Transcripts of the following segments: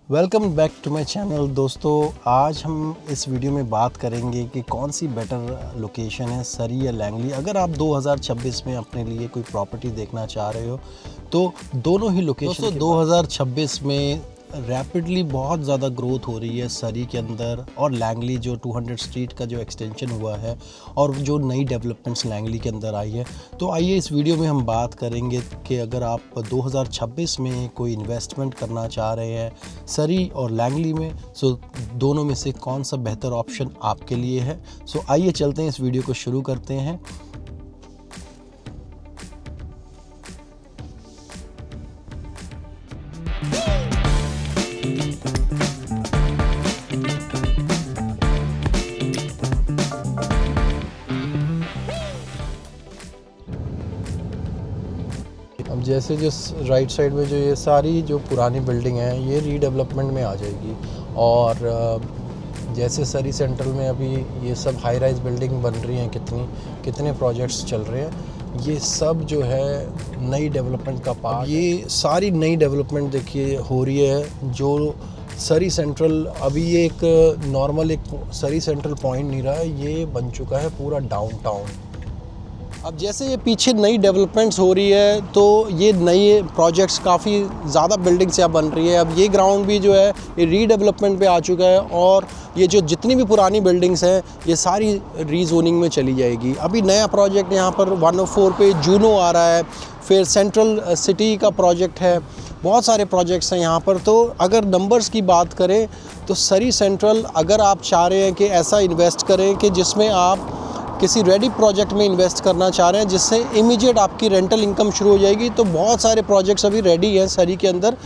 Welcome back to my channel. दोस्तों, आज हम इस वीडियो में बात करेंगे कि कौन सी बेटर लोकेशन है, सरी या लैंगली। अगर आप 2026 में अपने लिए कोई प्रॉपर्टी देखना चाह रहे हो तो दोनों ही लोकेशन। दोस्तों, 2026 में रैपिडली बहुत ज़्यादा ग्रोथ हो रही है सरी के अंदर, और लैंगली जो 200 स्ट्रीट का जो एक्सटेंशन हुआ है और जो नई डेवलपमेंट्स लैंगली के अंदर आई है। तो आइए इस वीडियो में हम बात करेंगे कि अगर आप 2026 में कोई इन्वेस्टमेंट करना चाह रहे हैं सरी और लैंगली में, सो दोनों में से कौन सा बेहतर ऑप्शन आपके लिए है। सो आइए चलते हैं, इस वीडियो को शुरू करते हैं। अब जैसे जो राइट साइड में जो ये सारी जो पुरानी बिल्डिंग है ये रीडेवलपमेंट में आ जाएगी, और जैसे सरी सेंट्रल में अभी ये सब हाई राइज बिल्डिंग बन रही हैं, कितने प्रोजेक्ट्स चल रहे हैं, ये सब जो है नई डेवलपमेंट का पार्ट। ये सारी नई डेवलपमेंट देखिए हो रही है। जो सरी सेंट्रल अभी ये एक नॉर्मल एक सरी सेंट्रल पॉइंट नहीं रहा है, ये बन चुका है पूरा डाउनटाउन। अब जैसे ये पीछे नई डेवलपमेंट्स हो रही है तो ये नए प्रोजेक्ट्स काफ़ी ज़्यादा बिल्डिंग्स यहाँ बन रही है। अब ये ग्राउंड भी जो है ये रीडेवलपमेंट पे आ चुका है, और ये जो जितनी भी पुरानी बिल्डिंग्स हैं ये सारी रीजोनिंग में चली जाएगी। अभी नया प्रोजेक्ट यहाँ पर 104 पे जूनो आ रहा है, फिर सेंट्रल सिटी का प्रोजेक्ट है, बहुत सारे प्रोजेक्ट्स हैं यहाँ पर। तो अगर नंबर्स की बात करें तो सरी सेंट्रल, अगर आप चाह रहे हैं कि ऐसा इन्वेस्ट करें कि जिसमें आप किसी रेडी प्रोजेक्ट में इन्वेस्ट करना चाह रहे हैं जिससे इमीडिएट आपकी रेंटल इनकम शुरू हो जाएगी, तो बहुत सारे प्रोजेक्ट्स अभी रेडी हैं सरी के अंदर,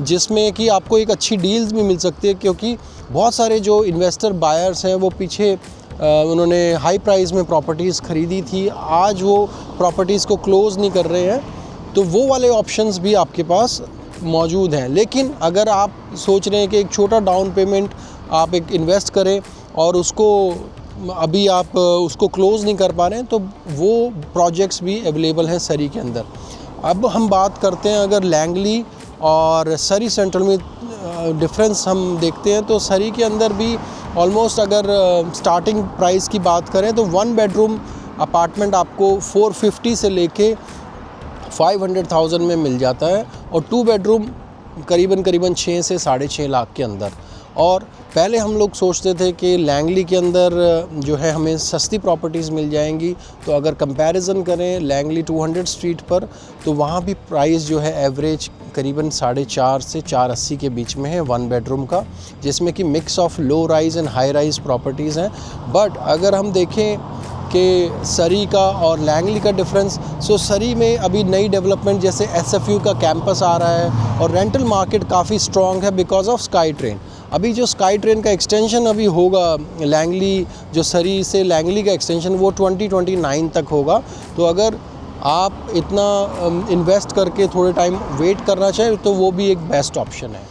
जिसमें कि आपको एक अच्छी डील्स भी मिल सकती है। क्योंकि बहुत सारे जो इन्वेस्टर बायर्स हैं वो पीछे उन्होंने हाई प्राइस में प्रॉपर्टीज़ ख़रीदी थी, आज वो प्रॉपर्टीज़ को क्लोज़ नहीं कर रहे हैं, तो वो वाले ऑप्शंस भी आपके पास मौजूद हैं। लेकिन अगर आप सोच रहे हैं कि एक छोटा डाउन पेमेंट आप एक इन्वेस्ट करें और उसको अभी आप उसको क्लोज़ नहीं कर पा रहे हैं, तो वो प्रोजेक्ट्स भी अवेलेबल हैं सरी के अंदर। अब हम बात करते हैं अगर लैंगली और सरी सेंट्रल में डिफरेंस हम देखते हैं, तो सरी के अंदर भी ऑलमोस्ट अगर स्टार्टिंग प्राइस की बात करें तो 1 बेडरूम अपार्टमेंट आपको 450 से लेके 500,000 में मिल जाता है, और 2 बेडरूम करीबन 6 से 6.5 लाख के अंदर। और पहले हम लोग सोचते थे कि लैंगली के अंदर जो है हमें सस्ती प्रॉपर्टीज़ मिल जाएंगी, तो अगर कंपैरिजन करें लैंगली 200 स्ट्रीट पर, तो वहाँ भी प्राइस जो है एवरेज करीबन 4.5 से 4.80 के बीच में है 1 बेडरूम का, जिसमें कि mix of low rise and high rise properties हैं। बट अगर हम देखें कि सरी का और लैंगली का डिफरेंस, सो सरी में अभी नई डेवलपमेंट जैसे SFU का कैंपस आ रहा है, और रेंटल मार्केट काफ़ी स्ट्रॉन्ग है बिकॉज ऑफ स्काई ट्रेन। अभी जो स्काई ट्रेन का एक्सटेंशन अभी होगा लैंगली, जो सरी से लैंगली का एक्सटेंशन वो 2029 तक होगा। तो अगर आप इतना इन्वेस्ट करके थोड़े टाइम वेट करना चाहें तो वो भी एक बेस्ट ऑप्शन है।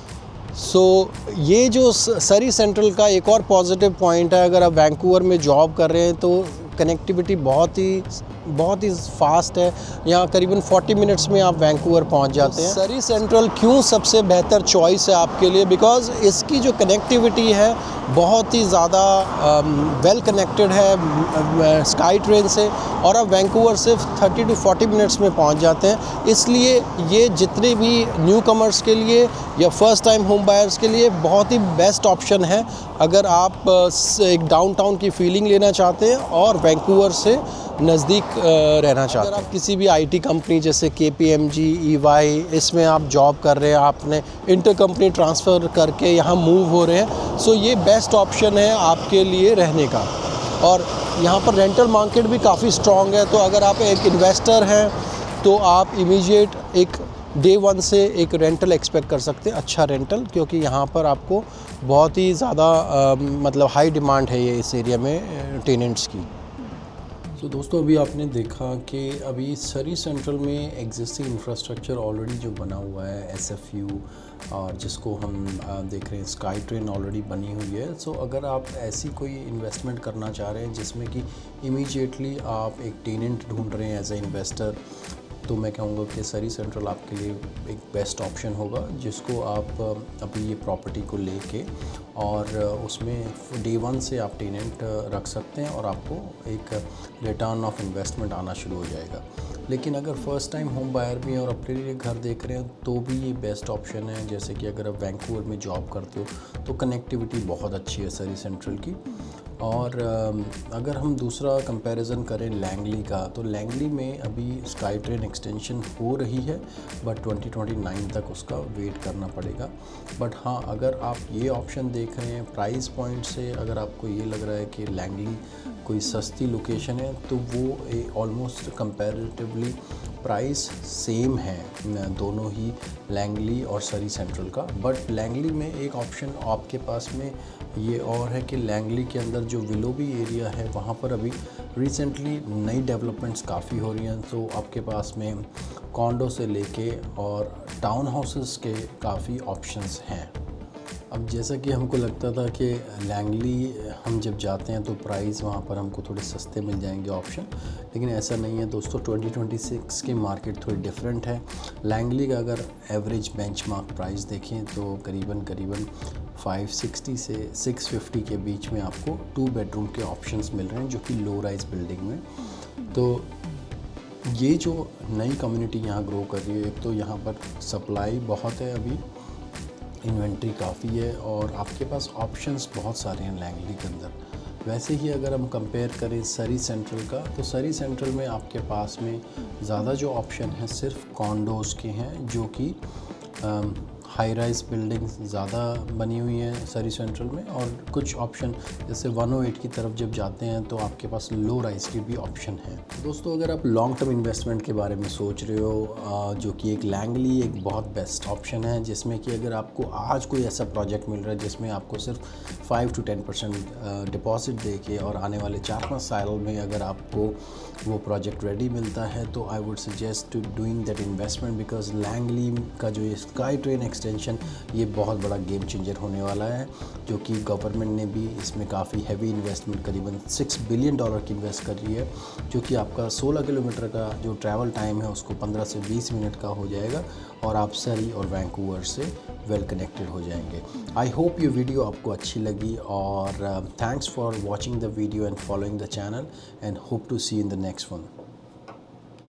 सो ये जो सरी सेंट्रल का एक और पॉजिटिव पॉइंट है, अगर आप वैंकूवर में जॉब कर रहे हैं तो कनेक्टिविटी बहुत ही फास्ट है। यहाँ करीबन 40 मिनट्स में आप वैंकूवर पहुँच जाते हैं। सरी सेंट्रल क्यों सबसे बेहतर चॉइस है आपके लिए, बिकॉज़ इसकी जो कनेक्टिविटी है बहुत ही ज़्यादा वेल कनेक्टेड है स्काई ट्रेन से, और आप वैंकूवर सिर्फ 30 to 40 मिनट्स में पहुँच जाते हैं। इसलिए ये जितने भी न्यू कमर्स के लिए या फर्स्ट टाइम होम बायर्स के लिए बहुत ही बेस्ट ऑप्शन है, अगर आप एक डाउनटाउन की फीलिंग लेना चाहते हैं और वैंकूवर से नज़दीक रहना चाहते हैं। अगर आप किसी भी IT कंपनी जैसे KPMG, EY इसमें आप जॉब कर रहे हैं, आपने इंटर कंपनी ट्रांसफ़र करके यहाँ मूव हो रहे हैं, सो ये बेस्ट ऑप्शन है आपके लिए रहने का। और यहाँ पर रेंटल मार्केट भी काफ़ी स्ट्रॉन्ग है, तो अगर आप एक इन्वेस्टर हैं तो आप इमीडिएट एक डे 1 से एक रेंटल एक्सपेक्ट कर सकते हैं, अच्छा रेंटल, क्योंकि यहाँ पर आपको बहुत ही ज़्यादा मतलब हाई डिमांड है ये इस एरिया में टेनेंट्स की। तो दोस्तों, अभी आपने देखा कि अभी सरी सेंट्रल में एग्जिस्टिंग इंफ्रास्ट्रक्चर ऑलरेडी जो बना हुआ है SFU, और जिसको हम देख रहे हैं स्काई ट्रेन ऑलरेडी बनी हुई है। सो अगर आप ऐसी कोई इन्वेस्टमेंट करना चाह रहे हैं जिसमें कि इमीडिएटली आप एक टेनेंट ढूंढ रहे हैं एज ए इन्वेस्टर, तो मैं कहूँगा कि सरी सेंट्रल आपके लिए एक बेस्ट ऑप्शन होगा, जिसको आप अभी ये प्रॉपर्टी को लेके और उसमें डे 1 से आप टेनेंट रख सकते हैं और आपको एक रिटर्न ऑफ इन्वेस्टमेंट आना शुरू हो जाएगा। लेकिन अगर फ़र्स्ट टाइम होम बायर भी हैं और अपने लिए घर देख रहे हैं तो भी ये बेस्ट ऑप्शन है। जैसे कि अगर आप वैंकूवर में जॉब करते हो तो कनेक्टिविटी बहुत अच्छी है सरी सेंट्रल की। और अगर हम दूसरा कंपैरिजन करें लैंगली का, तो लैंगली में अभी स्काई ट्रेन एक्सटेंशन हो रही है, बट 2029 तक उसका वेट करना पड़ेगा। बट हाँ, अगर आप ये ऑप्शन देख रहे हैं प्राइस पॉइंट से, अगर आपको ये लग रहा है कि लैंगली कोई सस्ती लोकेशन है, तो वो ऑलमोस्ट कंपैरेटिवली प्राइस सेम है दोनों ही लैंगली और सरी सेंट्रल का। बट लैंगली में एक ऑप्शन आपके पास में ये और है कि लैंगली के अंदर जो विलोबी एरिया है वहाँ पर अभी रिसेंटली नई डेवलपमेंट्स काफ़ी हो रही हैं, तो आपके पास में कॉन्डो से लेके और टाउन हाउसेस के काफ़ी ऑप्शंस हैं। अब जैसा कि हमको लगता था कि लैंगली हम जब जाते हैं तो प्राइस वहाँ पर हमको थोड़े सस्ते मिल जाएंगे ऑप्शन, लेकिन ऐसा नहीं है दोस्तों। 2026 की मार्केट थोड़ी डिफरेंट है। लैंगली का अगर एवरेज बेंचमार्क प्राइस देखें तो करीबन 560 से 650 के बीच में आपको 2 बेडरूम के ऑप्शंस मिल रहे हैं, जो कि लो राइज बिल्डिंग में। तो ये जो नई कम्युनिटी यहाँ ग्रो कर रही है, एक तो यहाँ पर सप्लाई बहुत है, अभी इन्वेंट्री काफ़ी है और आपके पास ऑप्शंस बहुत सारे हैं लैंगली के अंदर। वैसे ही अगर हम कंपेयर करें सरी सेंट्रल का, तो सरी सेंट्रल में आपके पास में ज़्यादा जो ऑप्शन हैं सिर्फ कॉन्डोज़ के हैं, जो कि हाई राइज बिल्डिंग्स ज़्यादा बनी हुई हैं सरी सेंट्रल में। और कुछ ऑप्शन जैसे 108 की तरफ जब जाते हैं तो आपके पास लो राइज के भी ऑप्शन हैं। दोस्तों, अगर आप लॉन्ग टर्म इन्वेस्टमेंट के बारे में सोच रहे हो, जो कि एक लैंगली एक बहुत बेस्ट ऑप्शन है, जिसमें कि अगर आपको आज कोई ऐसा प्रोजेक्ट मिल रहा है जिसमें आपको सिर्फ 5 to 10% डिपॉजिट दे के और आने वाले 4-5 साल में अगर आपको वो प्रोजेक्ट रेडी मिलता है, तो I would suggest to doing that investment, because लैंगली का जो ये स्काई ट्रेन एक्सटेंशन ये बहुत बड़ा गेम चेंजर होने वाला है, जो कि गवर्नमेंट ने भी इसमें काफ़ी हैवी इन्वेस्टमेंट करीबन $6 बिलियन की इन्वेस्ट कर रही है, जो कि आपका 16 किलोमीटर का जो ट्रैवल टाइम है उसको 15 से 20 मिनट का हो जाएगा और आप सरी और वैंकूवर से वेल कनेक्टेड हो जाएंगे। आई होप ये वीडियो आपको अच्छी लगी और thanks for watching the video and following the channel and hope to see in the next one.